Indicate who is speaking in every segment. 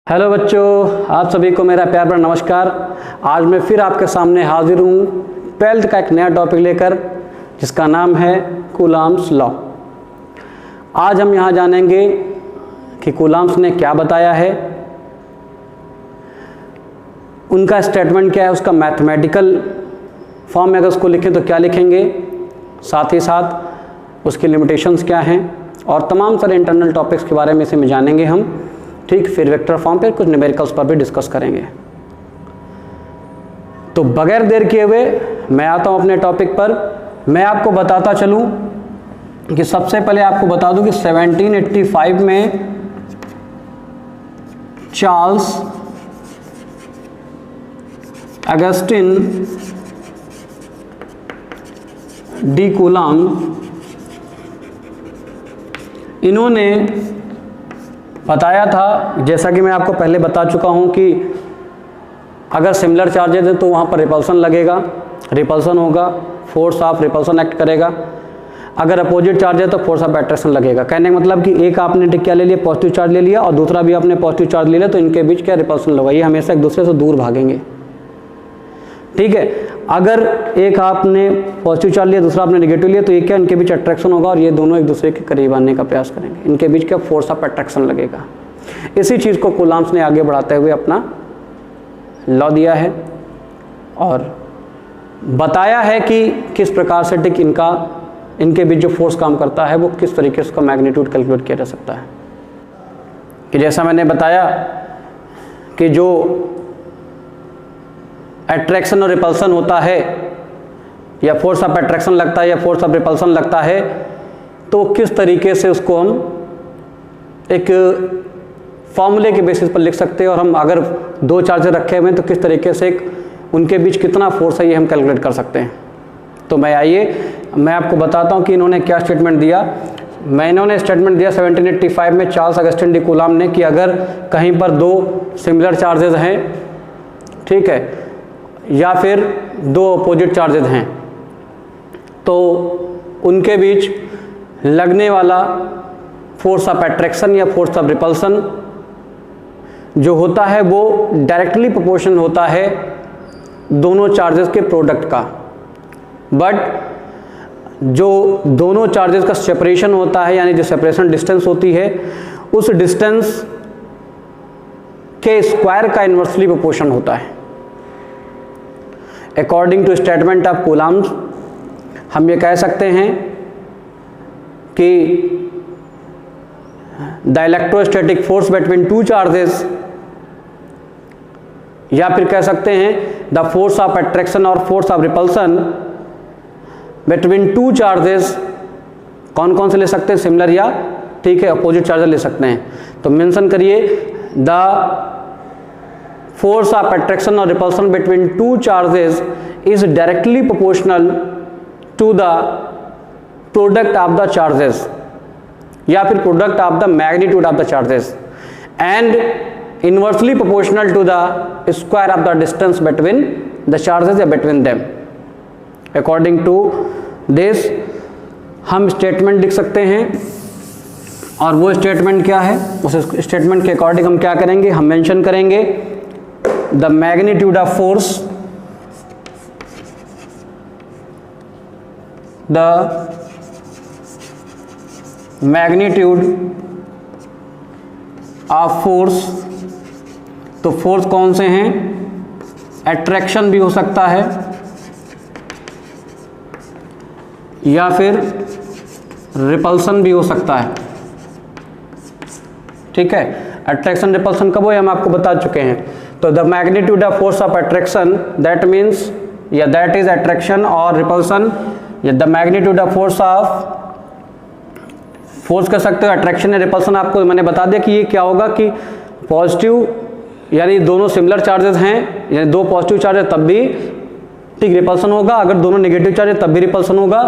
Speaker 1: Hello बच्चों, आप सभी को मेरा प्यार भरा नमस्कार। आज मैं फिर आपके सामने हाजिर हूँ 12th का एक नया टॉपिक लेकर, जिसका नाम है कूलॉम्स लॉ। आज हम यहाँ जानेंगे कि कूलॉम्स ने क्या बताया है, उनका स्टेटमेंट क्या है, उसका मैथमेटिकल फॉर्म में अगर उसको लिखें तो क्या लिखेंगे, साथ ही साथ उसकी लिमिटेशंस क्या हैं, और तमाम सारे इंटरनल टॉपिक्स के बारे में इसे में जानेंगे हम। ठीक, फिर वेक्टर फॉर्म पे कुछ न्यूमेरिकल्स पर भी डिस्कस करेंगे। तो बगैर देर किए हुए मैं आता हूं अपने टॉपिक पर। मैं आपको बताता चलूं कि सबसे पहले आपको बता दूं कि 1785 में चार्ल्स अगस्टिन डी कूलॉम, इन्होंने बताया था, जैसा कि मैं आपको पहले बता चुका हूं, कि अगर सिमिलर चार्जेज हैं तो वहां पर रिपल्सन लगेगा, रिपल्सन होगा, फोर्स ऑफ रिपल्सन एक्ट करेगा। अगर अपोजिट चार्ज है तो फोर्स ऑफ अट्रैक्शन लगेगा। कहने का मतलब कि एक आपने क्या ले लिया, पॉजिटिव चार्ज ले लिया, और दूसरा भी आपने पॉजिटिव चार्ज ले लिया, तो इनके बीच क्या रिपल्सन होगा, ये हमेशा एक दूसरे से दूर भागेंगे। ठीक है, अगर एक आपने पॉजिटिव चार्ज लिया, दूसरा आपने नेगेटिव लिया, तो ये क्या, इनके बीच अट्रैक्शन होगा और ये दोनों एक दूसरे के करीब आने का प्रयास करेंगे। इनके बीच क्या, फोर्स ऑफ अट्रैक्शन लगेगा। इसी चीज़ को कूलॉम्स ने आगे बढ़ाते हुए अपना लॉ दिया है और बताया है कि किस प्रकार से टिक इनके बीच जो फोर्स काम करता है वो किस तरीके से उसका मैग्नीट्यूड कैलकुलेट किया जा सकता है। कि जैसा मैंने बताया कि जो अट्रैक्शन और रिपल्सन होता है, या फोर्स ऑफ अट्रैक्शन लगता है या फोर्स ऑफ रिपल्सन लगता है, तो किस तरीके से उसको हम एक फॉर्मूले के बेसिस पर लिख सकते हैं, और हम अगर दो चार्जेस रखे हुए हैं तो किस तरीके से उनके बीच कितना फोर्स है ये हम कैलकुलेट कर सकते हैं। तो मैं आपको बताता हूँ कि इन्होंने क्या स्टेटमेंट दिया। इन्होंने स्टेटमेंट दिया 1785 में चार्ल्स अगस्टिन डी कूलॉम ने, कि अगर कहीं पर दो सिमिलर चार्जेस हैं, ठीक है, या फिर दो अपोजिट चार्जेस हैं, तो उनके बीच लगने वाला फोर्स ऑफ अट्रैक्शन या फोर्स ऑफ रिपल्सन जो होता है वो डायरेक्टली प्रोपोर्शनल होता है दोनों चार्जेस के प्रोडक्ट का। बट जो दोनों चार्जेस का सेपरेशन होता है, यानी जो सेपरेशन डिस्टेंस होती है, उस डिस्टेंस के स्क्वायर का इन्वर्सली प्रोपोर्शन होता है। According to statement of Coulomb's हम ये कह सकते हैं कि the electrostatic force between two charges, या फिर कह सकते हैं द फोर्स ऑफ अट्रैक्शन और force of repulsion between two charges, कौन कौन से ले सकते हैं, सिमिलर या, ठीक है, अपोजिट चार्जेस ले सकते हैं। तो मेंशन करिए the force of attraction or repulsion between two charges is directly proportional to the product of the charges, या फिर product of the magnitude of the charges, and inversely proportional to the square of the distance between the charges या between them। According to this हम statement लिख सकते हैं, और वो statement क्या है, उस स्टेटमेंट के अकॉर्डिंग हम क्या करेंगे, हम मेंशन करेंगे the magnitude of force, the magnitude of force। तो फोर्स कौन से हैं, अट्रैक्शन भी हो सकता है या फिर रिपल्सन भी हो सकता है। ठीक है, अट्रैक्शन रिपल्सन कब हो हम आपको बता चुके हैं। तो the magnitude of force of attraction, that means, या दैट इज अट्रैक्शन और रिपल्सन, या द मैग्नीट्यूड ऑफ फोर्स कर सकते हो, अट्रैक्शन या रिपल्सन। आपको मैंने बता दिया कि ये क्या होगा, कि पॉजिटिव यानी दोनों सिमिलर चार्जेस हैं, यानी दो पॉजिटिव चार्ज है तब भी ठीक रिपल्सन होगा, अगर दोनों नेगेटिव चार्ज है तब भी रिपल्सन होगा।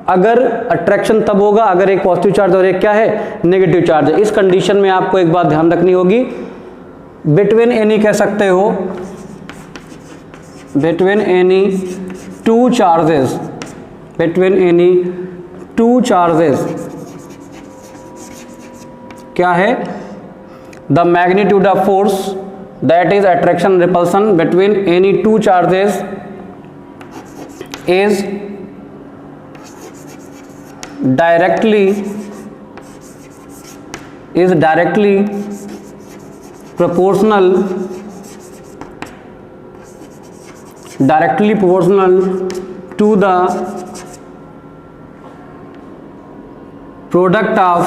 Speaker 1: अगर अट्रैक्शन तब होगा अगर एक पॉजिटिव चार्ज और एक क्या है, नेगेटिव चार्ज है। इस कंडीशन में आपको एक बात ध्यान रखनी होगी, बिटवीन एनी कह सकते हो, between any two charges, between any two charges क्या है, the magnitude of force that is attraction repulsion between any two charges is directly proportional to the product of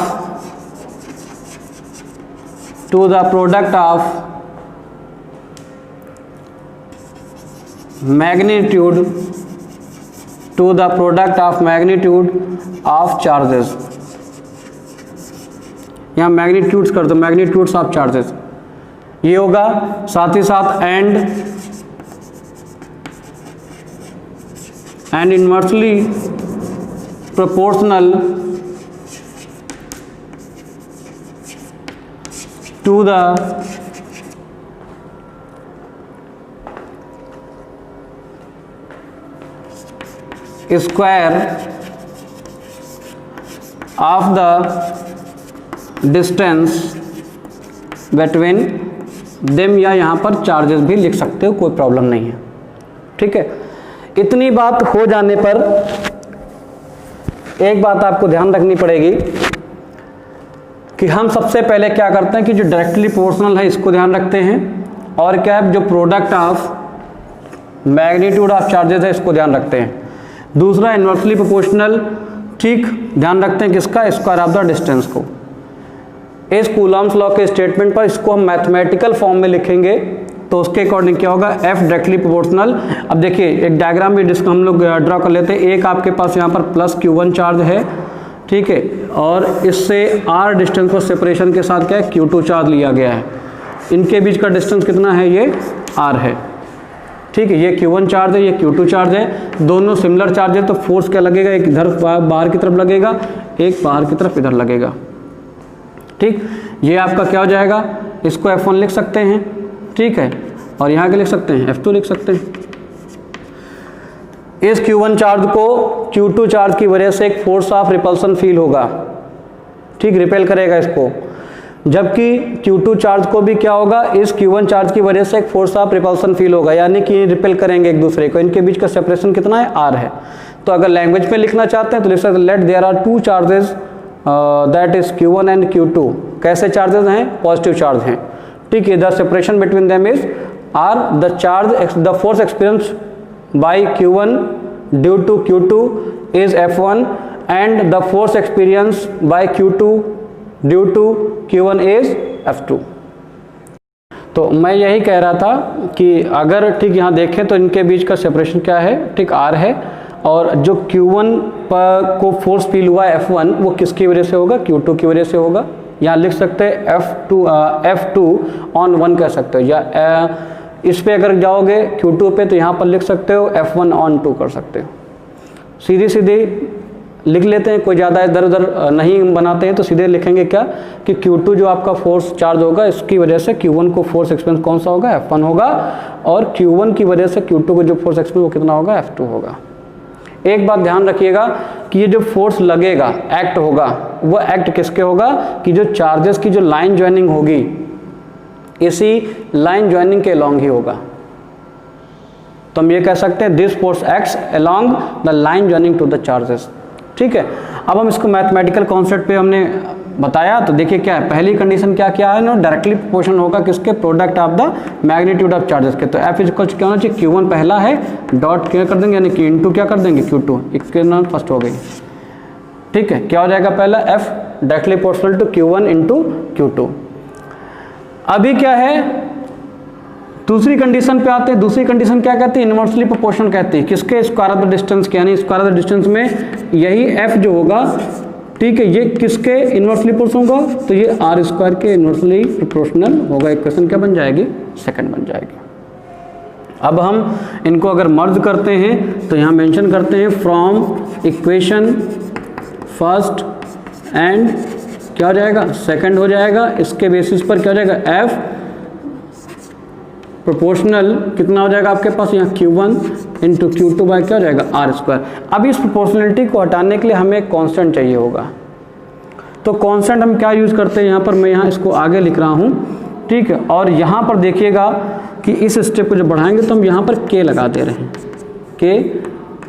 Speaker 1: magnitude of charges. यहाँ magnitudes कर दो, magnitudes of charges ये होगा, साथ ही साथ and inversely proportional to the square of the distance between them, या यहाँ पर चार्जेस भी लिख सकते हो, कोई प्रॉब्लम नहीं है। ठीक है, इतनी बात हो जाने पर एक बात आपको ध्यान रखनी पड़ेगी कि हम सबसे पहले क्या करते हैं कि जो डायरेक्टली प्रोपोर्शनल है इसको ध्यान रखते हैं, और क्या है जो product of magnitude of charges है इसको ध्यान रखते हैं। दूसरा इन्वर्सली प्रोपोर्शनल, ठीक, ड्यान रखते हैं किसका, स्क्वायर ऑफ द डिस्टेंस को। इस कूलम्स लॉ के स्टेटमेंट पर इसको हम मैथमेटिकल फॉर्म में लिखेंगे तो उसके अकॉर्डिंग क्या होगा, F डायरेक्टली प्रोपोर्शनल। अब देखिए एक डायग्राम भी जिसको हम लोग ड्रॉ कर लेते हैं। एक आपके पास यहाँ पर प्लस Q1 चार्ज है, ठीक है, और इससे R डिस्टेंस को सेपरेशन के साथ क्या है Q2 चार्ज लिया गया है। इनके बीच का डिस्टेंस कितना है, ये R है, ठीक है, ये Q1 चार्ज है, ये Q2 चार्ज है, दोनों सिमिलर चार्ज है, तो फोर्स क्या लगेगा, एक इधर बाहर की तरफ लगेगा, एक बाहर की तरफ इधर लगेगा। ठीक, ये आपका क्या हो जाएगा, इसको F1 लिख सकते हैं, ठीक है, और यहाँ के लिख सकते हैं F2 लिख सकते हैं। इस Q1 चार्ज को Q2 चार्ज की वजह से एक फोर्स ऑफ रिपल्सन फील होगा, ठीक, रिपेल करेगा इसको, जबकि Q2 चार्ज को भी क्या होगा, इस Q1 चार्ज की वजह से एक फोर्स ऑफ रिपल्सन फील होगा, यानी कि रिपेल करेंगे एक दूसरे को। इनके बीच का सेपरेशन कितना है, R है। तो अगर लैंग्वेज में लिखना चाहते हैं तो लिख सकते हैं let there are two charges that is Q1 and Q2। कैसे चार्जेस हैं, पॉजिटिव चार्ज हैं, ठीक है। The separation between them is R, the charge, the force experience by Q1 due to Q2 is F1 and the force experience by Q2 due to Q1 is F2। तो मैं यही कह रहा था कि अगर ठीक यहाँ देखें तो इनके बीच का सेपरेशन क्या है, ठीक, R है, और जो Q1 पर को फोर्स फील हुआ है F1 वो किसकी वजह से होगा, Q2 की वजह से होगा। यहाँ लिख सकते हैं F2 ऑन 1 कह सकते हो, या इस पे अगर जाओगे Q2 पे तो यहाँ पर लिख सकते हो F1 ऑन 2 कर सकते हो। सीधी सीधी लिख लेते हैं, कोई ज़्यादा इधर उधर नहीं बनाते हैं, तो सीधे लिखेंगे क्या कि Q2 जो आपका फोर्स चार्ज होगा इसकी वजह से Q1 को फोर्स एक्सपीरियंस कौन सा होगा, F1 होगा, और Q1 की वजह से Q2 को जो फोर्स एक्सपीरियंस वो कितना होगा, F2 होगा। एक बात ध्यान रखिएगा कि ये जो फोर्स लगेगा, एक्ट होगा, वो एक्ट किसके होगा कि जो चार्जेस की जो लाइन ज्वाइनिंग होगी इसी लाइन ज्वाइनिंग के अलॉन्ग ही होगा। तो हम ये कह सकते हैं this force acts along the line joining two the charges, ठीक है। अब हम इसको मैथमेटिकल कॉन्सेप्ट पे हमने बताया, तो देखिए क्या है, पहली कंडीशन क्या क्या है ना, डायरेक्टली प्रोपोर्शनल होगा किसके, product of the magnitude of charges के। तो F इक्वल क्या होना चाहिए, Q1 पहला है, डॉट क्या कर देंगे, यानी कि इनटू क्या कर देंगे Q2, इक्वेशन फर्स्ट हो गई, ठीक है। क्या हो जाएगा पहला, F directly proportional to Q1 into Q2। अभी क्या है, दूसरी कंडीशन पे आते हैं। दूसरी कंडीशन क्या कहती है, इनवर्सली प्रोपोर्शनल कहती है किसके, स्क्वायर ऑफ द डिस्टेंस के, यानी स्क्वायर ऑफ द डिस्टेंस में यही F जो होगा, ठीक है, ये किसके इनवर्सली प्रोपोर्शनल होगा, तो ये R स्क्वायर के इनवर्सली प्रोपोर्शनल होगा। इक्वेशन क्या बन जाएगी, सेकंड बन जाएगी। अब हम इनको अगर मर्ज करते हैं तो यहाँ मेंशन करते हैं फ्रॉम इक्वेशन फर्स्ट एंड क्या हो जाएगा, सेकंड हो जाएगा। इसके बेसिस पर क्या हो जाएगा, F प्रोपोर्शनल कितना हो जाएगा आपके पास, यहाँ Q1 इंटू Q2 बाय क्या हो जाएगा, R स्क्वायर। अब इस प्रोपोर्शनलिटी को हटाने के लिए हमें एक कांस्टेंट चाहिए होगा। तो कांस्टेंट हम क्या यूज़ करते हैं, यहाँ पर मैं यहाँ इसको आगे लिख रहा हूँ ठीक है। और यहाँ पर देखिएगा कि इस स्टेप को जब बढ़ाएंगे तो हम यहाँ पर k लगा दे रहे हैं, k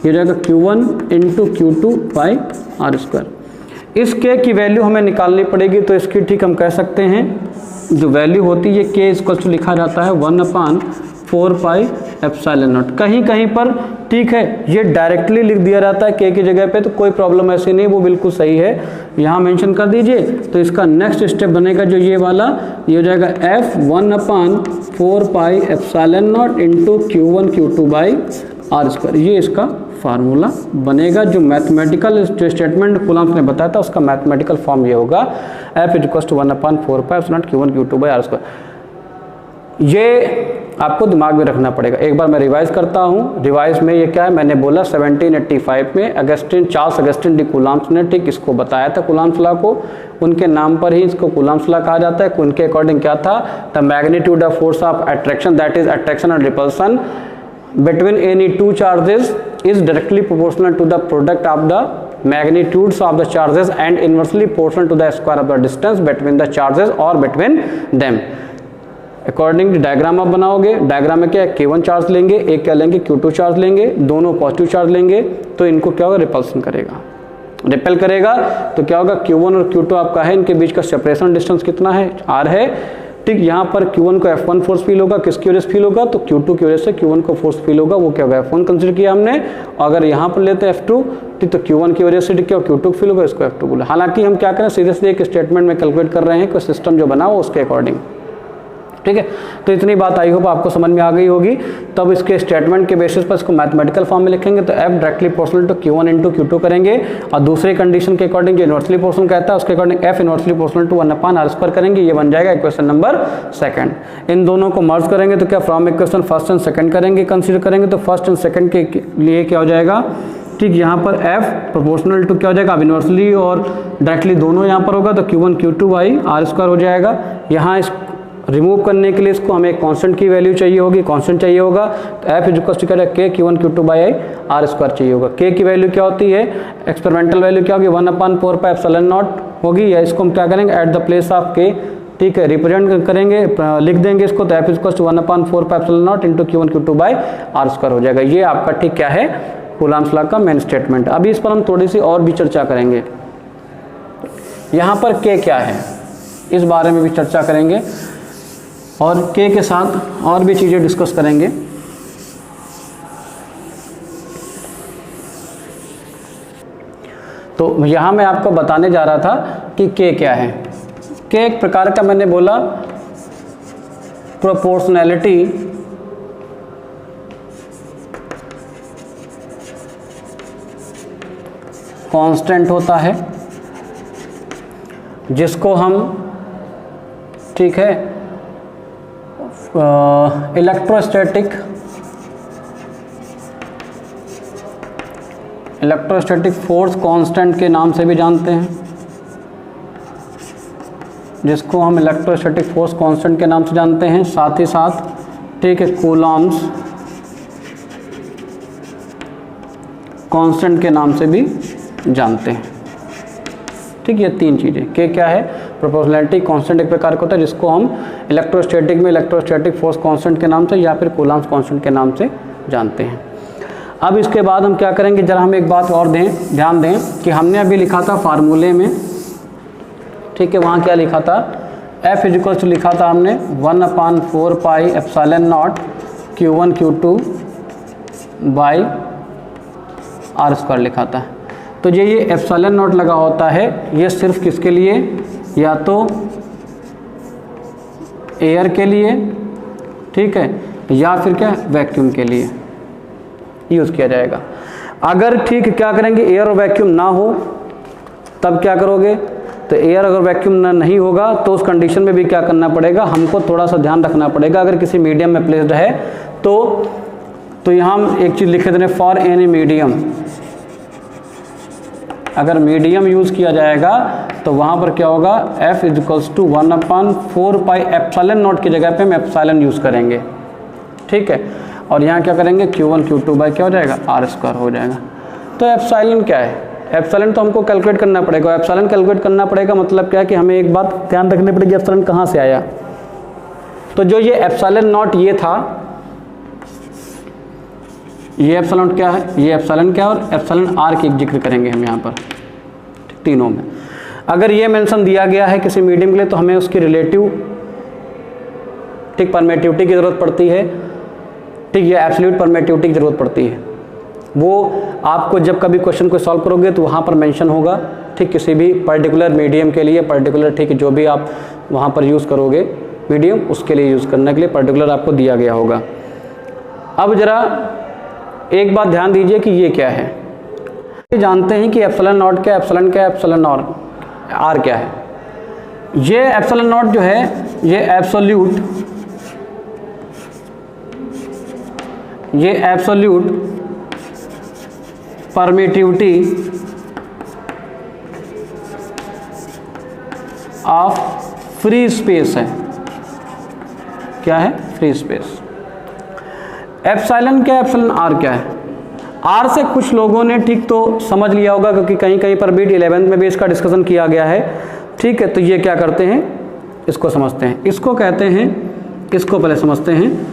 Speaker 1: ये जाएगा Q1 into Q2 by r square. इस k की वैल्यू हमें निकालनी पड़ेगी, तो इसकी ठीक हम कह सकते हैं जो वैल्यू होती है k इक्वल टू लिखा जाता है 1/4 पाई एप्सिलॉन नॉट। कहीं कहीं पर ठीक है ये डायरेक्टली लिख दिया जाता है k की जगह पे, तो कोई प्रॉब्लम ऐसी नहीं, वो बिल्कुल सही है, यहाँ मेंशन कर दीजिए। तो इसका नेक्स्ट स्टेप बनेगा जो ये वाला, ये हो जाएगा f 1/4 pi epsilon naught into Q1 Q2 by r square. ये इसका फार्मूला बनेगा। जो मैथमेटिकल जो स्टेटमेंट कूलम्ब ने बताया था उसका मैथमेटिकल फॉर्म ये होगा f is equal to 1/4 pi epsilon naught Q1 Q2 by r square. ये आपको दिमाग में रखना पड़ेगा। एक बार मैं रिवाइज करता हूँ। रिवाइज में ये क्या है, मैंने बोला 1785 में चार्ल्स अगस्टिन डी कूलम्ब ने ठीक इसको बताया था कूलम्ब लॉ को, उनके नाम पर ही इसको कूलम्ब लॉ कहा जाता है। उनके अकॉर्डिंग क्या था, the magnitude of force of attraction that is attraction and repulsion between any two charges is directly proportional to the product of the magnitudes of the charges and inversely proportional to the square of the distance between the charges or between them। According diagram आप बनाओगे, diagram में क्या है, K1 charge लेंगे, एक क्या लेंगे Q2 charge लेंगे, दोनों पॉजिटिव चार्ज लेंगे, तो इनको क्या होगा, रिपल्सन करेगा, रिपेल करेगा। तो क्या होगा, Q1 और Q2 आपका है, इनके बीच का सेपरेशन डिस्टेंस कितना है, R है। ठीक, यहाँ पर Q1 को F1 फोर्स फील होगा, किसकी वजह से फील होगा, तो Q2 की वजह से Q1 को फोर्स फील होगा, वो क्या होगा, F1 कंसिडर किया हमने। अगर यहाँ पर लेते हैं F2, ठीक, तो Q1 की वजह से क्या Q2 को फील होगा, इसको F2 बोला। हालांकि हम क्या करें, सीरियसली एक स्टेटमेंट में कैलकुलेट कर रहे हैं, कोई सिस्टम जो बना हो उसके अकॉर्डिंग। ठीक है, तो इतनी बात आई होप आपको समझ में आ गई होगी। तब इसके स्टेटमेंट के बेसिस पर इसको मैथमेटिकल फॉर्म में लिखेंगे, तो F directly proportional to Q1 into Q2 करेंगे, और दूसरे कंडीशन के अकॉर्डिंग जो इनवर्सली प्रोपोर्शनल कहता है उसके according F inversely proportional to 1/r² करेंगे। ये बन जाएगा इक्वेशन नंबर 2। इन दोनों को मर्ज करेंगे तो क्या from equation first and second करेंगे, कंसीडर करेंगे, तो फर्स्ट एंड सेकंड के लिए क्या हो जाएगा, ठीक, यहाँ पर F प्रोपोर्शनल टू क्या हो जाएगा, अब इनवर्सली और डायरेक्टली दोनों यहाँ पर होगा, तो Q1 Q2 बाई r² हो जाएगा। यहाँ इस रिमूव करने के लिए इसको हमें एक कांस्टेंट की वैल्यू चाहिए होगी, कांस्टेंट चाहिए होगा, तो F इज इक्वल टू क्या है, K Q1 Q2 by r² चाहिए होगा। K की वैल्यू क्या होती है, एक्सपेरिमेंटल वैल्यू क्या होगी, 1/4 पाई एप्सिलॉन नॉट होगी, या इसको हम क्या करेंगे, at the place of K, ठीक है, रिप्रेजेंट करेंगे, लिख देंगे इसको, तो F is equal to 1/4 pi epsilon naught into Q1 Q2 by r² हो जाएगा। ये आपका ठीक क्या है, कूलम्ब लॉ का मेन स्टेटमेंट। अभी इस पर हम थोड़ी सी और भी चर्चा करेंगे। यहाँ पर K क्या है, इस बारे में भी चर्चा करेंगे, और K के साथ और भी चीज़ें डिस्कस करेंगे। तो यहाँ मैं आपको बताने जा रहा था कि K क्या है। K एक प्रकार का, मैंने बोला, प्रोपोर्शनैलिटी कांस्टेंट होता है, जिसको हम, ठीक है, इलेक्ट्रोस्टैटिक फोर्स कांस्टेंट के नाम से भी जानते हैं, जिसको हम इलेक्ट्रोस्टैटिक फोर्स कांस्टेंट के नाम से जानते हैं। साथ ही साथ, ठीक है, कूलम्ब्स कांस्टेंट के नाम से भी जानते हैं। ठीक, ये तीन चीज़ें। K क्या है, प्रोपोर्शनैलिटी कांस्टेंट एक प्रकार का होता है, जिसको हम इलेक्ट्रोस्टैटिक में इलेक्ट्रोस्टैटिक फोर्स कांस्टेंट के नाम से या फिर कूलम्ब्स कांस्टेंट के नाम से जानते हैं। अब इसके बाद हम क्या करेंगे, जरा हम एक बात और ध्यान दें कि हमने अभी लिखा था फार्मूले में, ठीक है, वहाँ क्या लिखा था, F इज इक्वल टू लिखा था हमने 1/4 pi epsilon naught Q1 Q2 by r² लिखा था। तो ये एप्सिलॉन नॉट लगा होता है, ये सिर्फ किसके लिए, या तो एयर के लिए, ठीक है, या फिर क्या, वैक्यूम के लिए यूज़ किया जाएगा। अगर, ठीक, क्या करेंगे, एयर और वैक्यूम ना हो तब क्या करोगे, तो एयर अगर वैक्यूम नहीं होगा तो उस कंडीशन में भी क्या करना पड़ेगा, हमको थोड़ा सा ध्यान रखना पड़ेगा। अगर किसी मीडियम में प्लेस्ड है तो यहाँ हम एक चीज़ लिख देते हैं, फॉर एनी मीडियम, अगर मीडियम यूज़ किया जाएगा तो वहाँ पर क्या होगा, F is equals to 1/4 pi epsilon naught की जगह पे हम एप्सिलॉन यूज़ करेंगे, ठीक है, और यहाँ क्या करेंगे, Q1 Q2 बाई क्या हो जाएगा, r² हो जाएगा। तो एप्सिलॉन क्या है, एप्सिलॉन तो हमको कैलकुलेट करना पड़ेगा। एप्सिलॉन कैलकुलेट करना पड़ेगा मतलब क्या है कि हमें एक बात ध्यान रखनी पड़ेगी, एप्सिलॉन कहाँ से आया, तो जो ये एप्सिलॉन नॉट ये था, ये एप्सिलॉन क्या है, ये एप्सिलॉन क्या है, और एप्सिलॉन आर की जिक्र करेंगे हम यहाँ पर तीनों में। अगर ये मेंशन दिया गया है किसी मीडियम के लिए तो हमें उसकी रिलेटिव ठीक परमिटिविटी की ज़रूरत पड़ती है, ठीक, ये एब्सोल्यूट परमिटिविटी की ज़रूरत पड़ती है। वो आपको जब कभी क्वेश्चन को सॉल्व करोगे तो वहाँ पर मेंशन होगा, ठीक, किसी भी पर्टिकुलर मीडियम के लिए पर्टिकुलर, ठीक, जो भी आप वहाँ पर यूज़ करोगे मीडियम उसके लिए यूज़ करने के लिए पर्टिकुलर आपको दिया गया होगा। अब ज़रा एक बात ध्यान दीजिए कि ये क्या है। जानते हैं कि एप्सिलॉन नॉट क्या, एप्सिलॉन क्या, एप्सिलॉन आर क्या है। ये एप्सिलॉन नॉट जो है ये absolute permittivity of free space है। क्या है? Free space. एप्सिलॉन क्या है, एप्सिलॉन आर क्या है? आर से कुछ लोगों ने ठीक तो समझ लिया होगा क्योंकि कहीं कहीं पर भी 11th में भी इसका डिस्कशन किया गया है, ठीक है। तो ये क्या करते हैं, इसको समझते हैं, इसको कहते हैं, इसको पहले समझते हैं।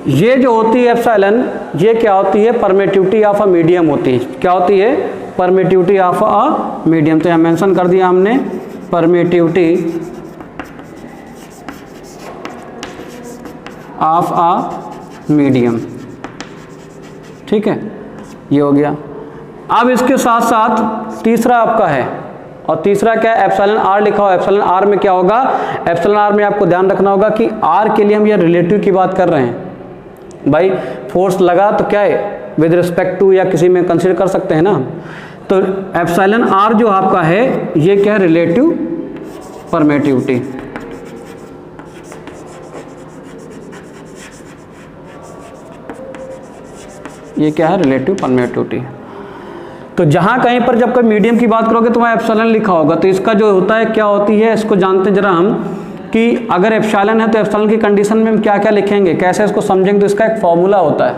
Speaker 1: ये जो होती है एप्सिलॉन, ये क्या होती है, परमिटिविटी ऑफ अ मीडियम होती है। क्या होती है? Permittivity of a medium. तो यहाँ मेंशन कर दिया हमने परमिटिविटी ऑफ अ मीडियम, ठीक है, ये हो गया। अब इसके साथ साथ तीसरा आपका है, और तीसरा क्या है, एप्सिलॉन आर लिखा हो। एप्सिलॉन आर में क्या होगा, एप्सिलॉन आर में आपको ध्यान रखना होगा कि आर के लिए हम ये रिलेटिव की बात कर रहे हैं। भाई फोर्स लगा तो क्या है, विद रिस्पेक्ट टू या किसी में कंसीडर कर सकते हैं ना। तो एप्सिलॉन आर जो आपका है ये क्या है, रिलेटिव परमिटिविटी। ये क्या है, रिलेटिव परमिटिविटी। तो जहां कहीं पर जब कोई मीडियम की बात करोगे तो वहाँ एप्सिलॉन लिखा होगा। तो इसका जो होता है क्या होती है, इसको जानते जरा हम कि अगर एप्सिलॉन है तो एप्सिलॉन की कंडीशन में हम क्या क्या लिखेंगे, कैसे इसको समझेंगे। तो इसका एक फॉर्मूला होता है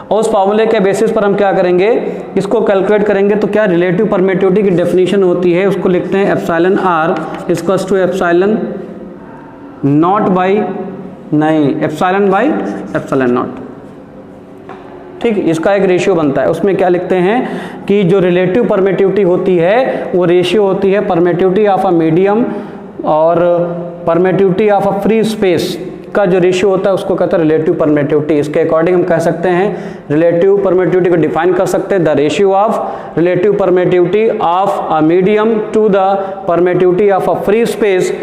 Speaker 1: और उस फार्मूले के बेसिस पर हम क्या करेंगे, इसको कैलकुलेट करेंगे। तो क्या रिलेटिव परमिटिविटी की डेफिनेशन होती है, उसको लिखते हैं epsilon r equals to epsilon naught by, नहीं, एप्सिलॉन बाई एप्सिलॉन नॉट, ठीक। इसका एक रेशियो बनता है, उसमें क्या लिखते हैं कि जो रिलेटिव परमिटिविटी होती है वो रेशियो होती है परमिटिविटी ऑफ अ मीडियम और permittivity of a free space का जो रेशियो होता है उसको कहते हैं रिलेटिव परमिटिविटी। इसके अकॉर्डिंग हम कह सकते हैं रिलेटिव परमिटिविटी को डिफाइन कर सकते हैं, the ratio of relative permittivity of a medium to the permittivity of a free space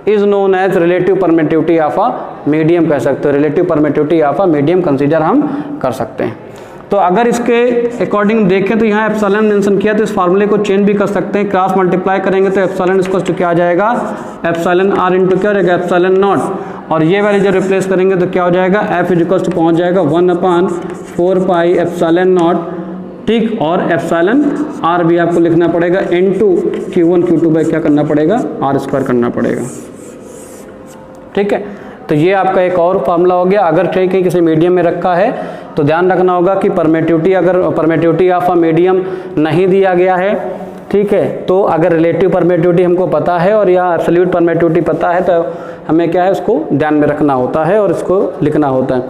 Speaker 1: is known as relative permittivity of a medium कह सकते हो। Relative permittivity of a medium consider हम कर सकते हैं। तो अगर इसके अकॉर्डिंग देखें तो यहाँ एप्सिलॉन मेंशन किया, तो इस फार्मूले को चेंज भी कर सकते हैं। क्रॉस मल्टीप्लाई करेंगे तो एप्सिलॉन इसको क्या आ जाएगा, एप्सिलॉन आर इंटू क्या रहेगा, एप्सिलॉन नॉट, और ये वैल्यू जब रिप्लेस करेंगे तो क्या हो जाएगा, एफ इक्वल्स टू पहुँच जाएगा 1/4 पाई एप्सिलॉन नॉट, ठीक। और एप्सिलॉन आर भी आपको लिखना पड़ेगा इनटू Q1 Q2 बाई क्या करना पड़ेगा, आर स्क्वायर करना पड़ेगा, ठीक है। तो ये आपका एक और फार्मूला हो गया। अगर कहीं किसी मीडियम में रखा है तो ध्यान रखना होगा कि परमिटिविटी, अगर परमिटिविटी ऑफ अ मीडियम नहीं दिया गया है, ठीक है, तो अगर रिलेटिव परमिटिविटी हमको पता है और या एब्सोल्यूट परमिटिविटी पता है तो हमें क्या है उसको ध्यान में रखना होता है और इसको लिखना होता है।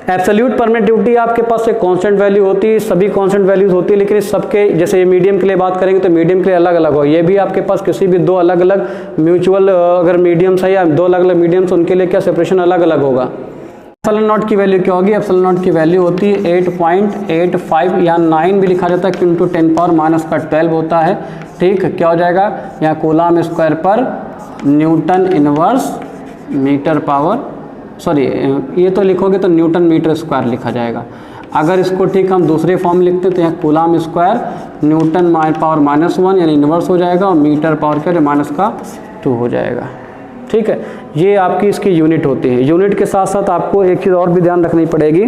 Speaker 1: एब्सोल्यूट परमिटिविटी आपके पास एक कांस्टेंट वैल्यू होती है, सभी कांस्टेंट वैल्यूज होती है, लेकिन सबके जैसे मीडियम के लिए बात करेंगे तो मीडियम के लिए अलग अलग हो। ये भी आपके पास किसी भी दो अलग अलग म्यूचुअल अगर मीडियम्स है या दो अलग अलग मीडियम्स, उनके लिए क्या सेपरेशन अलग अलग होगा। एप्सिलॉन नॉट की वैल्यू क्या होगी, एप्सिलॉन नॉट की वैल्यू होती है 8.85 या 9 भी लिखा जाता है क्योंकि 10⁻⁻12 होता है, ठीक। क्या हो जाएगा, यहाँ कूलम स्क्वायर पर newton inverse metre power, sorry ये तो लिखोगे तो न्यूटन मीटर स्क्वायर लिखा जाएगा। अगर इसको ठीक हम दूसरे फॉर्म लिखते हैं तो यहाँ कूलम स्क्वायर न्यूटन पावर -1 यानी इन्वर्स हो जाएगा और मीटर पावर क्या -2 हो जाएगा, ठीक है। ये आपकी इसकी यूनिट होती है। यूनिट के साथ साथ आपको एक चीज़ और भी ध्यान रखनी पड़ेगी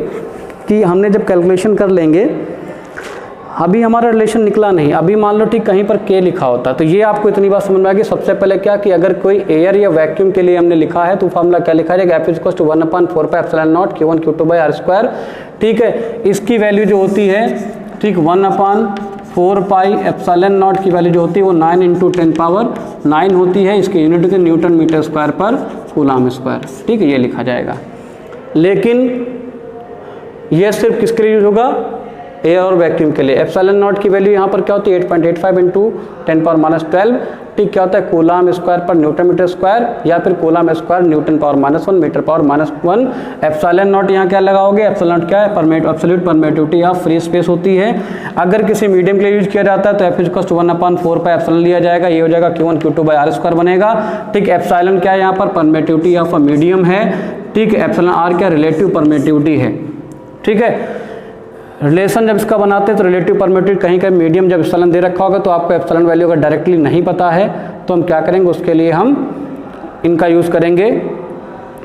Speaker 1: कि हमने जब कैलकुलेशन कर लेंगे, अभी हमारा रिलेशन निकला नहीं, अभी मान लो ठीक कहीं पर के लिखा होता, तो ये आपको इतनी बात समझ में आएगी। सबसे पहले क्या कि अगर कोई एयर या वैक्यूम के लिए हमने लिखा है तो फार्मूला क्या लिखा जाएगा, F equals to 1/4 pi epsilon naught Q1 Q2 by r square, ठीक है। इसकी वैल्यू जो होती है, ठीक, 1/4 पाई एप्सिलॉन नॉट की वैल्यू जो होती है वो 9 × 10⁻9 होती है। इसकी यूनिट होती है न्यूटन मीटर स्क्वायर पर कूलाम स्क्वायर, ठीक है, ये लिखा जाएगा। लेकिन ये सिर्फ किसके लिए यूज होगा, एयर और वैक्यूम के लिए। एप्सिलॉन नॉट की वैल्यू यहाँ पर क्या होती है 8.85 इंटू 10⁻12, ठीक, क्या होता है कूलाम स्क्वायर पर न्यूटन मीटर स्क्वायर, या फिर coulomb square newton power -1 metre power -1। Epsilon naught यहाँ क्या लगाओगे, एप्सिलॉन नॉट क्या है, absolute permittivity of free space होती है। अगर किसी मीडियम के लिए यूज किया जाता है तो F = 1/4 पाई एप्सिलॉन लिया जाएगा, ये हो जाएगा Q1 Q2/r² बनेगा, ठीक। एप्सिलॉन क्या है यहाँ पर, परमिटिविटी ऑफ अ मीडियम है, ठीक। एप्सिलॉन r क्या, रिलेटिव परमिटिविटी है, ठीक है। रिलेशन जब इसका बनाते हैं तो रिलेटिव परमिटिविटी कहीं का मीडियम जब एप्सिलॉन दे रखा होगा तो आपको एप्सिलॉन वैल्यू अगर डायरेक्टली नहीं पता है तो हम क्या करेंगे, उसके लिए हम इनका यूज़ करेंगे,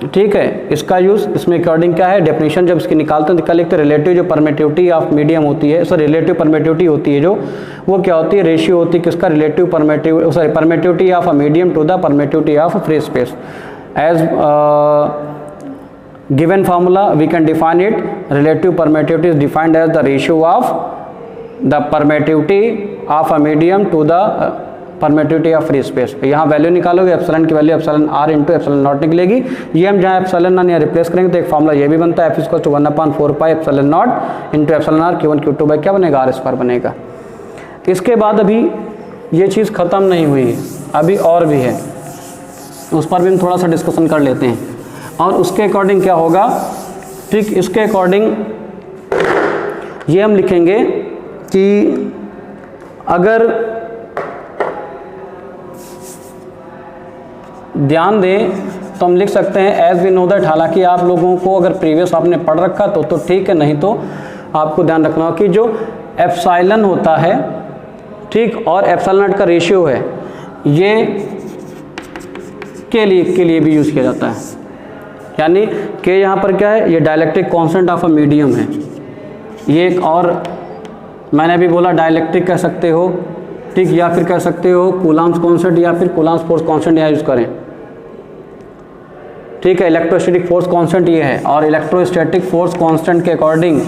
Speaker 1: ठीक है। इसका यूज़ इसमें अकॉर्डिंग क्या है, डेफिनेशन जब इसकी निकालते हैं तो क्या लिखते हैं, रिलेटिव जो परमिटिविटी ऑफ मीडियम होती है, सॉरी रिलेटिव परमिटिविटी होती है जो, वो क्या होती है, रेशियो होती है किसका, relative permittivity of a medium to the permittivity of free space. As given formula we can define it, relative permittivity is defined as the ratio of the permittivity of a medium to the permittivity of free space। यहाँ value निकालोगे, epsilon की value epsilon r into epsilon not निकलेगी। ये हम जहाँ epsilon naught यहाँ replace करेंगे तो एक फॉर्मूला ये भी बनता है, F = 1/4 pi epsilon naught into epsilon r Q1 Q2 क्या बनेगा, r² बनेगा। इसके बाद अभी ये चीज़ ख़त्म नहीं हुई है, अभी और भी है, उस पर भी हम थोड़ा सा डिस्कशन कर लेते हैं। और उसके अकॉर्डिंग क्या होगा, ठीक, इसके अकॉर्डिंग ये हम लिखेंगे कि अगर ध्यान दें तो हम लिख सकते हैं एज वी नो दैट। हालांकि आप लोगों को अगर प्रीवियस आपने पढ़ रखा तो ठीक है, नहीं तो आपको ध्यान रखना होगा कि जो एप्सिलॉन होता है, ठीक, और एप्सिलॉन नॉट का रेशियो है, ये के लिए भी यूज़ किया जाता है। यानी कि यहाँ पर क्या है, ये dielectric constant of a medium है। ये एक और मैंने अभी बोला डाइलेक्ट्रिक कह सकते हो, ठीक, या फिर कह सकते हो कूलाम्स कांस्टेंट या फिर कूलाम्स फोर्स कांस्टेंट यहाँ यूज़ करें, ठीक है। इलेक्ट्रोस्टैटिक फोर्स कांस्टेंट ये है, और इलेक्ट्रोस्टैटिक फोर्स कांस्टेंट के अकॉर्डिंग,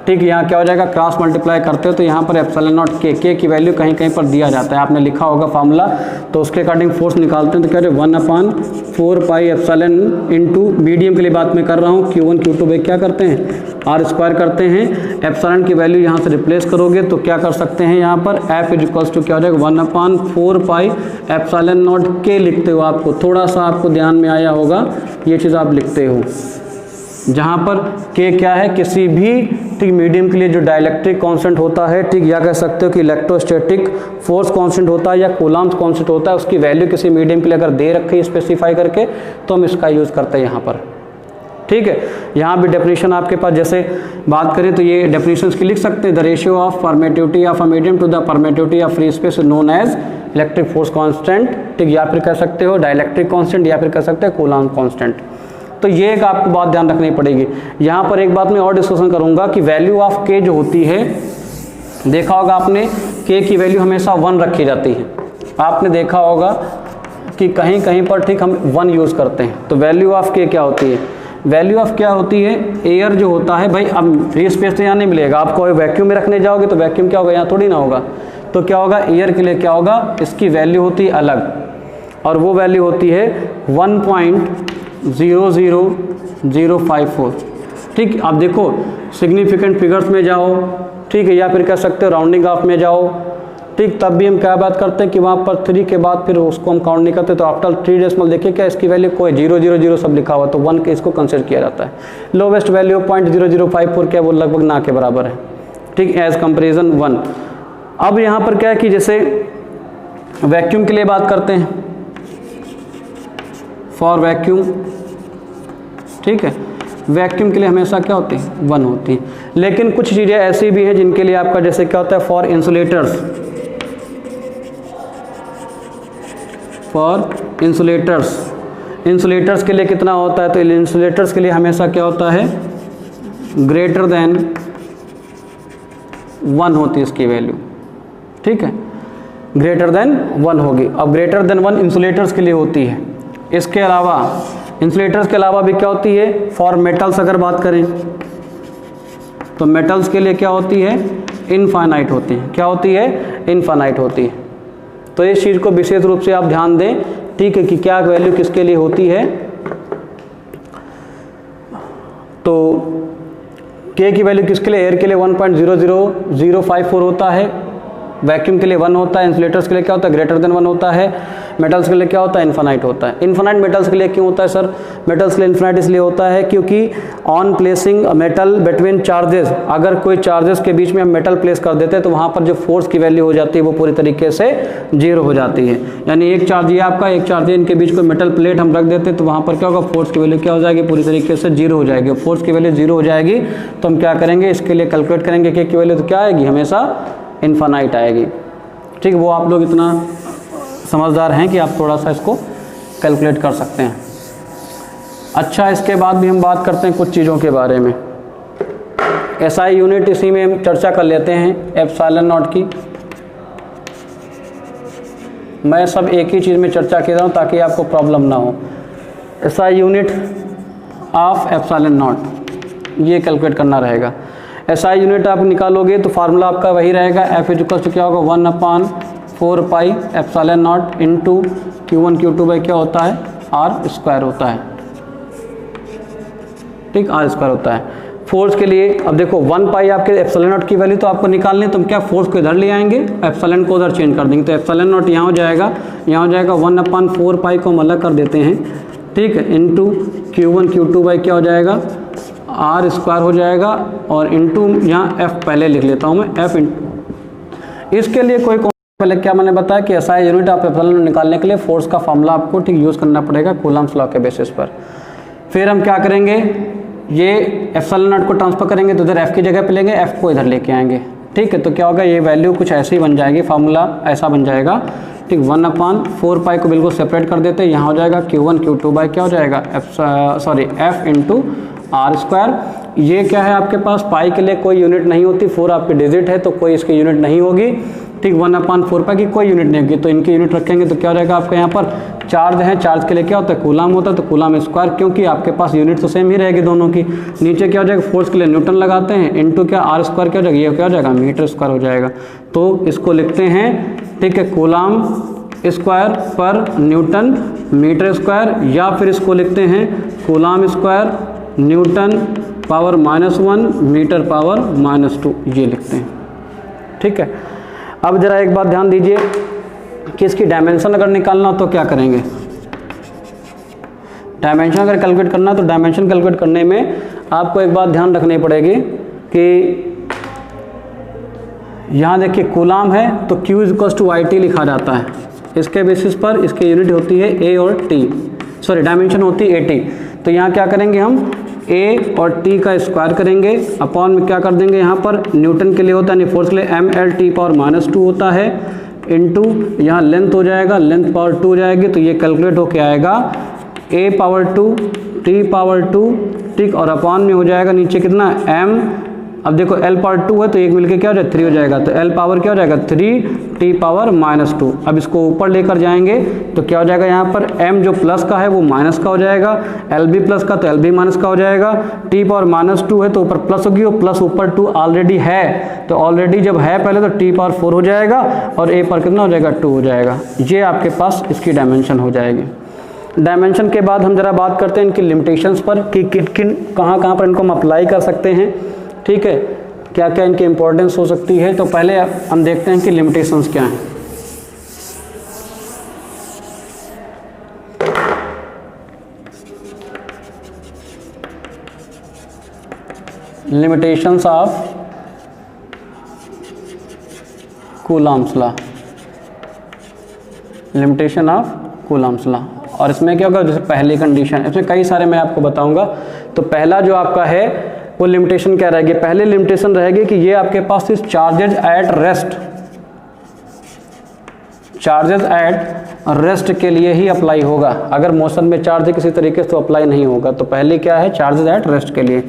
Speaker 1: ठीक, यहाँ क्या हो जाएगा, क्रॉस मल्टीप्लाई करते हो तो यहाँ पर एप्सिलॉन नॉट के की वैल्यू कहीं कहीं पर दिया जाता है, आपने लिखा होगा फार्मूला, तो उसके अकॉर्डिंग फोर्स निकालते हैं तो क्या है 1/4 पाई एप्सिलॉन इंटू मीडियम के लिए बात मैं कर रहा हूँ, Q1 Q2 क्या करते हैं, r² करते हैं। एप्सिलॉन की वैल्यू यहाँ से रिप्लेस करोगे तो क्या कर सकते हैं, यहाँ पर F = क्या हो जाएगा 1/4 पाई एप्सिलॉन नॉट के लिखते हो। आपको थोड़ा सा आपको ध्यान में आया होगा, ये चीज़ आप लिखते हो, जहाँ पर के क्या है, किसी भी, ठीक, मीडियम के लिए जो डाइलेक्ट्रिक कांस्टेंट होता है, ठीक, या कह सकते हो कि इलेक्ट्रोस्टैटिक फोर्स कांस्टेंट होता है या कूलाम्स कांस्टेंट होता है, उसकी वैल्यू किसी मीडियम के लिए अगर दे रखी है स्पेसिफाई करके तो हम इसका यूज़ करते हैं यहाँ पर, ठीक है। यहाँ भी डेफिनेशन आपके पास जैसे बात करें तो ये डेफिनेशन की लिख सकते हैं, the ratio of permittivity of a medium to the permittivity of free space known as electric force constant, ठीक, या फिर कह सकते हो डाइलेक्ट्रिक कांस्टेंट या फिर कह सकते हो कूलाम कांस्टेंट। तो ये एक आपको बात ध्यान रखनी पड़ेगी। यहाँ पर एक बात मैं और डिस्कशन करूँगा कि वैल्यू ऑफ के जो होती है, देखा होगा आपने के की वैल्यू हमेशा 1 रखी जाती है। आपने देखा होगा कि कहीं कहीं पर, ठीक, हम 1 यूज़ करते हैं। तो वैल्यू ऑफ के क्या होती है, वैल्यू ऑफ क्या होती है, एयर जो होता है, भाई अब फ्री स्पेस तो यहाँ नहीं मिलेगा आपको, वैक्यूम में रखने जाओगे तो वैक्यूम क्या होगा, यहाँ थोड़ी ना होगा, तो क्या होगा, एयर के लिए क्या होगा, इसकी वैल्यू होती है अलग, और वो वैल्यू होती है 1.00054, ठीक। आप देखो सिग्निफिकेंट फिगर्स में जाओ, ठीक है, या फिर कह सकते हो राउंडिंग ऑफ में जाओ, ठीक, तब भी हम क्या बात करते हैं कि वहाँ पर 3 के बाद फिर उसको हम काउंट नहीं करते, तो आफ्टर 3 डेसिमल देखिए क्या इसकी वैल्यू कोई 000 सब लिखा हुआ, तो 1 के इसको कंसिडर किया जाता है। लोवेस्ट वैल्यू 0.0054 क्या, वो लगभग ना के बराबर है, ठीक, एज कंपेरिजन 1। अब यहाँ पर क्या है कि जैसे वैक्यूम के लिए बात करते हैं, फॉर वैक्यूम, ठीक है, वैक्यूम के लिए हमेशा क्या होती है, 1 होती है। लेकिन कुछ चीज़ें ऐसी भी हैं जिनके लिए आपका जैसे क्या होता है, फॉर इंसुलेटर्स, इंसुलेटर्स के लिए कितना होता है, तो इंसुलेटर्स के लिए हमेशा क्या होता है, ग्रेटर देन 1 होती है इसकी वैल्यू, ठीक है, ग्रेटर देन 1 होगी। अब ग्रेटर देन 1 इंसुलेटर्स के लिए होती है। इसके अलावा इंसुलेटर्स के अलावा भी क्या होती है, फॉर मेटल्स अगर बात करें तो मेटल्स के लिए क्या होती है, इनफाइनाइट होती है। क्या होती है, इनफाइनाइट होती है। तो इस चीज़ को विशेष रूप से आप ध्यान दें, ठीक है, कि क्या वैल्यू किसके लिए होती है, तो के की वैल्यू किसके लिए, एयर के लिए 1.00054 होता है, वैक्यूम के लिए 1 होता है, इंसुलेटर्स के लिए क्या होता है, ग्रेटर देन 1 होता है, मेटल्स के लिए क्या होता है, इन्फानाइट होता है। इन्फानाइट मेटल्स के लिए क्यों होता है सर, मेटल्स के लिए इन्फानाइट इसलिए होता है क्योंकि on placing metal between charges, अगर कोई चार्जेस के बीच में हम मेटल प्लेस कर देते हैं तो वहाँ पर जो फोर्स की वैल्यू हो जाती है वो पूरी तरीके से 0 हो जाती है। यानी एक चार्ज ये आपका, एक चार्ज इनके बीच कोई मेटल प्लेट हम रख देते हैं तो वहाँ पर क्या होगा, फोर्स की वैल्यू क्या हो जाएगी, पूरी तरीके से 0 हो जाएगी। फोर्स की वैल्यू 0 हो जाएगी तो हम क्या करेंगे, इसके लिए कैलकुलेट करेंगे के की वैल्यू तो क्या आएगी, हमेशा इन्फानाइट आएगी। ठीक है, वो आप लोग इतना समझदार हैं कि आप थोड़ा सा इसको कैलकुलेट कर सकते हैं। अच्छा, इसके बाद भी हम बात करते हैं कुछ चीज़ों के बारे में। एसआई यूनिट इसी में हम चर्चा कर लेते हैं एप्सिलॉन नॉट की। मैं सब एक ही चीज़ में चर्चा कर रहा हूँ ताकि आपको प्रॉब्लम ना हो। SI unit of epsilon not ये कैलकुलेट करना रहेगा। एसआई यूनिट आप निकालोगे तो फार्मूला आपका वही रहेगा, एफ इक्वल टू क्या होगा, 1/4 pi epsilon naught into Q1 Q2 by क्या होता है, आर स्क्वायर होता है। ठीक, आर स्क्वायर होता है। फोर्स के लिए अब देखो 1 पाई आपके एप्सिलॉन नॉट की वैल्यू तो आपको निकालनी है, तो हम क्या फोर्स को इधर ले आएंगे, एप्सिलॉन को उधर चेंज कर देंगे, तो एप्सिलॉन नॉट यहाँ हो जाएगा, 1/4 पाई को हम अलग कर देते हैं। ठीक है, इंटू Q1 Q2 बाई क्या हो जाएगा, आर स्क्वायर हो जाएगा, और इंटू यहाँ एफ पहले लिख लेता हूँ मैं, एफ इंटू। इसके लिए कोई पहले क्या मैंने बताया कि एसआई यूनिट आप एप्सिलॉन निकालने के लिए फोर्स का फॉर्मूला आपको ठीक यूज़ करना पड़ेगा कूलम्ब्स लॉ के बेसिस पर। फिर हम क्या करेंगे, ये एप्सिलॉन नॉट को ट्रांसफर करेंगे तो इधर एफ की जगह पे लेंगे, एफ को इधर लेके आएंगे। ठीक है, तो क्या होगा, ये वैल्यू कुछ ऐसी ही बन जाएगी, फार्मूला ऐसा बन जाएगा। ठीक, 1/4 पाई को बिल्कुल सेपरेट कर देते हैं, यहाँ हो जाएगा Q1 Q2 बाई क्या हो जाएगा, एफ इंटू आर स्क्वायर। ये क्या है आपके पास, पाई के लिए कोई यूनिट नहीं होती, 4 आपकी डिजिट है तो कोई इसकी यूनिट नहीं होगी। ठीक, 1/4 पाई की कोई यूनिट नहीं होगी, तो इनकी यूनिट रखेंगे तो क्या हो जाएगा आपका, यहाँ पर चार्ज है, चार्ज के लिए क्या होता है, कूलम होता है, तो कूलम स्क्वायर, क्योंकि आपके पास यूनिट तो सेम ही रहेगी दोनों की। नीचे क्या हो जाएगा, फोर्स के लिए न्यूटन लगाते हैं, इंटू क्या आर स्क्वायर क्या हो जाएगा, ये क्या हो जाएगा, मीटर स्क्वायर हो जाएगा। तो इसको लिखते हैं, ठीक है, कूलम स्क्वायर पर न्यूटन मीटर स्क्वायर, या फिर इसको लिखते हैं coulomb square newton power -1 metre power -2, ये लिखते हैं। ठीक है, अब जरा एक बात ध्यान दीजिए कि इसकी डायमेंशन अगर निकालना हो तो क्या करेंगे, डायमेंशन अगर कैलकुलेट करना तो डायमेंशन कैलकुलेट करने में आपको एक बात ध्यान रखनी पड़ेगी कि यहाँ देखिए कूलम है तो Q = IT लिखा जाता है, इसके बेसिस पर इसकी यूनिट होती है A और T, सॉरी डायमेंशन होती है AT। तो यहाँ क्या करेंगे, हम A और T का स्क्वायर करेंगे, अपॉन में क्या कर देंगे, यहाँ पर न्यूटन के लिए होता है, फोर्स के लिए mLT पावर -2 होता है, इंटू यहाँ लेंथ हो जाएगा, लेंथ पावर 2 हो जाएगी, तो ये कैलकुलेट होके आएगा A पावर 2 T पावर 2। ठीक, और अपॉन में हो जाएगा नीचे कितना, m, अब देखो L पावर 2 है तो एक मिलके क्या हो जाएगा, 3 हो जाएगा, तो L पावर क्या हो जाएगा, 3 T पावर -2। अब इसको ऊपर लेकर जाएंगे तो क्या हो जाएगा, यहाँ पर M जो प्लस का है वो माइनस का हो जाएगा, L भी प्लस का तो L भी माइनस का हो जाएगा, T पावर -2 है तो ऊपर प्लस होगी, और प्लस ऊपर 2 ऑलरेडी है, तो ऑलरेडी जब है पहले तो T पावर 4 हो जाएगा, और A पर कितना हो जाएगा, 2 हो जाएगा। ये आपके पास इसकी डायमेंशन हो जाएगी। डायमेंशन के बाद हम जरा बात करते हैं इनकी लिमिटेशंस पर कि किन कहाँ पर इनको हम अप्लाई कर सकते हैं। ठीक है, क्या क्या इनकी इंपॉर्टेंस हो सकती है, तो पहले हम देखते हैं कि लिमिटेशंस क्या हैं। Limitations of Coulomb's law, limitation of Coulomb's law. और इसमें क्या होगा, जैसे पहली कंडीशन, इसमें कई सारे मैं आपको बताऊंगा। तो पहला जो आपका है वो लिमिटेशन क्या रहेगी, पहले लिमिटेशन रहेगी कि ये आपके पास इस charges at rest, charges at rest के लिए ही अप्लाई होगा, अगर मोशन में चार्ज है किसी तरीके से तो अप्लाई नहीं होगा। तो पहले क्या है, चार्जेज एट रेस्ट के लिए।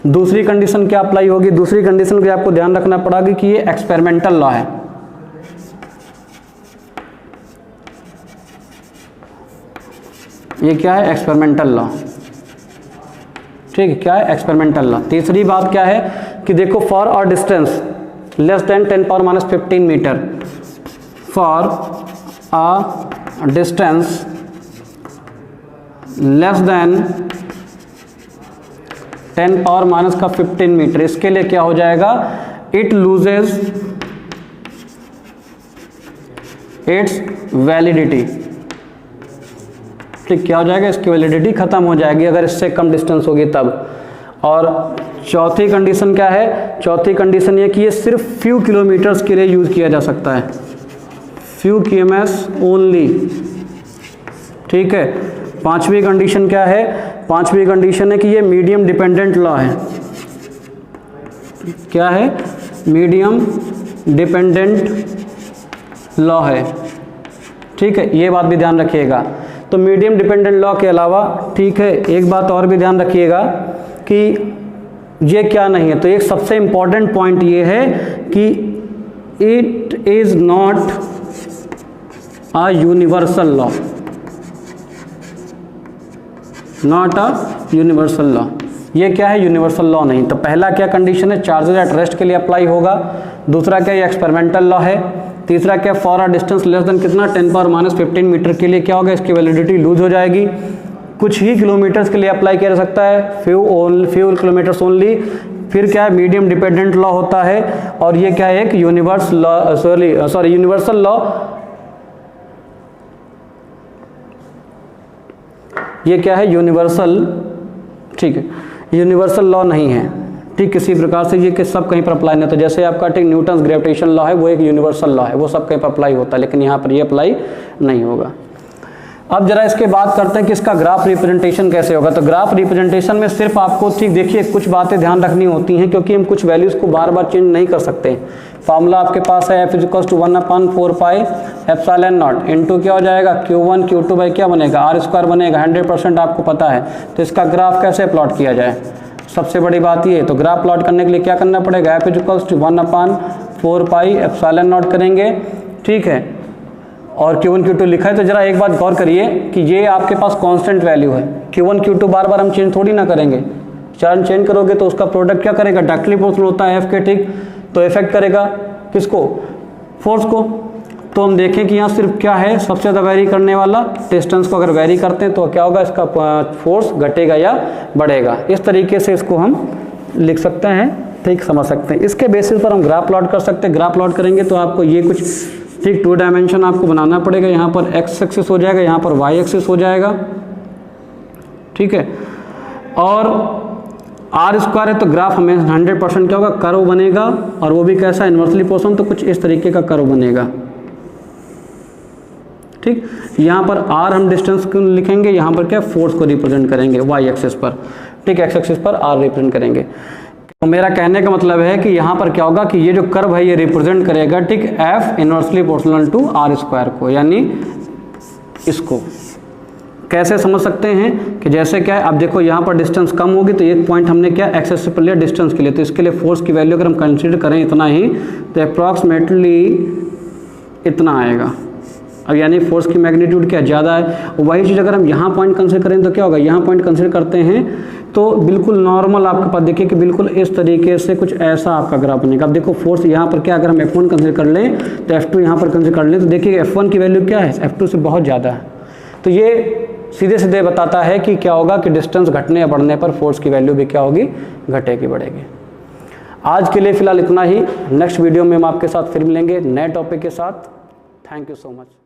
Speaker 1: दूसरी कंडीशन क्या अप्लाई होगी, दूसरी कंडीशन भी आपको ध्यान रखना पड़ेगा कि ये एक्सपेरिमेंटल लॉ है, ये क्या है, एक्सपेरिमेंटल लॉ। ठीक है, क्या है, एक्सपेरिमेंटल लॉ। तीसरी बात क्या है कि देखो, फॉर और distance less than 10⁻15 metre, for a distance less than 10 power minus का 15 मीटर। इसके लिए क्या हो जाएगा, इट लूजेज इट्स वैलिडिटी। ठीक, क्या हो जाएगा, इसकी वैलिडिटी खत्म हो जाएगी अगर इससे कम डिस्टेंस होगी तब। और चौथी कंडीशन क्या है, चौथी कंडीशन ये कि ये सिर्फ फ्यू किलोमीटर्स के लिए यूज़ किया जा सकता है, फ्यू किलोमीटर्स ओनली। ठीक है। पांचवी कंडीशन क्या है, पांचवी कंडीशन है कि ये मीडियम डिपेंडेंट लॉ है। क्या है, मीडियम डिपेंडेंट लॉ है। ठीक है, ये बात भी ध्यान रखिएगा। तो मीडियम डिपेंडेंट लॉ के अलावा, ठीक है, एक बात और भी ध्यान रखिएगा कि ये क्या नहीं है। तो एक सबसे इंपॉर्टेंट पॉइंट ये है कि it is not a universal law, not a universal law. ये क्या है, यूनिवर्सल लॉ नहीं। तो पहला क्या कंडीशन है, चार्जेस एट रेस्ट के लिए अप्लाई होगा। दूसरा क्या, ये एक्सपेरिमेंटल लॉ है। तीसरा क्या, for a distance less then कितना, 10 पावर माइनस 15 मीटर के लिए क्या होगा, इसकी वैलिडिटी लूज हो जाएगी। कुछ ही किलोमीटर्स के लिए अप्लाई किया जा सकता है, फ्यू किलोमीटर्स ओनली। फिर क्या है, मीडियम डिपेंडेंट लॉ होता है। और ये क्या है, एक यूनिवर्सल लॉ, यूनिवर्सल लॉ। ये क्या है, यूनिवर्सल, ठीक है, यूनिवर्सल लॉ नहीं है। ठीक, किसी प्रकार से ये कि सब कहीं पर अप्लाई नहीं होता। जैसे आपका ठीक न्यूटन्स ग्रेविटेशन लॉ है, वो एक यूनिवर्सल लॉ है, वो सब कहीं पर अप्लाई होता है, लेकिन यहाँ पर ये अप्लाई नहीं होगा। अब जरा इसके बात करते हैं कि इसका ग्राफ रिप्रेजेंटेशन कैसे होगा। तो ग्राफ रिप्रेजेंटेशन में सिर्फ आपको, ठीक देखिए, कुछ बातें ध्यान रखनी होती हैं, क्योंकि हम कुछ वैल्यूज़ को बार बार चेंज नहीं कर सकते। फॉर्मूला आपके पास है f = 1/4πε0 इंटू क्या हो जाएगा, Q1 Q2 बाई क्या बनेगा, R² बनेगा। 100% आपको पता है। तो इसका ग्राफ कैसे प्लॉट किया जाए, सबसे बड़ी बात ये है। तो ग्राफ प्लॉट करने के लिए क्या करना पड़ेगा, f = 1/4πε0 करेंगे। ठीक है, और Q1 Q2 लिखा है। तो जरा एक बात गौर करिए कि ये आपके पास कांस्टेंट वैल्यू है। Q1 Q2 बार बार हम चेंज थोड़ी ना करेंगे। चार्ज चेंज करोगे तो उसका प्रोडक्ट क्या करेगा, डायरेक्टली प्रोपोर्शनल होता है F के। ठीक, तो इफेक्ट करेगा किसको, फोर्स को। तो हम देखें कि यहाँ सिर्फ क्या है, सबसे ज़्यादा वेरी करने वाला डिस्टेंस को अगर वेरी करते हैं तो क्या होगा, इसका फोर्स घटेगा या बढ़ेगा। इस तरीके से इसको हम लिख सकते हैं, ठीक, समझ सकते हैं। इसके बेसिस पर हम ग्राफ प्लॉट कर सकते हैं। ग्राफ प्लॉट करेंगे तो आपको ये कुछ, ठीक, 2 डायमेंशन आपको बनाना पड़ेगा। यहाँ पर x एक्सिस हो जाएगा, यहाँ पर y एक्सिस हो जाएगा। ठीक है, और R² है तो ग्राफ हमें 100% क्या होगा, कर्व बनेगा। और वो भी कैसा, इन्वर्सली प्रोपोर्शनल, तो कुछ इस तरीके का कर्व बनेगा। ठीक, यहाँ पर R हम डिस्टेंस को लिखेंगे, यहाँ पर क्या, फोर्स को रिप्रेजेंट करेंगे y एक्सिस पर। ठीक, x एक्सिस पर R रिप्रेजेंट करेंगे। तो मेरा कहने का मतलब है कि यहाँ पर क्या होगा कि ये जो कर्व है ये रिप्रेजेंट करेगा, ठीक, F inversely proportional to R² को, यानी इसको। कैसे समझ सकते हैं कि जैसे क्या है, अब देखो यहाँ पर डिस्टेंस कम होगी तो एक पॉइंट हमने क्या x एक्सिस पर लिया डिस्टेंस के लिए, तो इसके लिए फोर्स की वैल्यू अगर हम कंसीडर करें इतना ही, तो अप्रॉक्सीमेटली इतना आएगा। अब यानी फोर्स की मैग्नीट्यूड क्या ज़्यादा है। वही चीज़ अगर हम यहाँ पॉइंट कंसीडर करें तो क्या होगा, यहाँ पॉइंट कंसीडर करते हैं तो बिल्कुल नॉर्मल आपके पास देखिए कि बिल्कुल इस तरीके से कुछ ऐसा आपका ग्राफ बनेगा। अब देखो फोर्स यहाँ पर क्या, अगर हम F1 कंसीडर कर लें तो F2 यहाँ पर कंसीडर कर लें तो देखिए F1 की वैल्यू क्या है, F2 से बहुत ज़्यादा है। तो ये सीधे सीधे बताता है कि क्या होगा कि डिस्टेंस घटने या बढ़ने पर फोर्स की वैल्यू भी क्या होगी, घटेगी बढ़ेगी। आज के लिए फ़िलहाल इतना ही। नेक्स्ट वीडियो में हम आपके साथ फिर मिलेंगे नए टॉपिक के साथ। Thank you so much.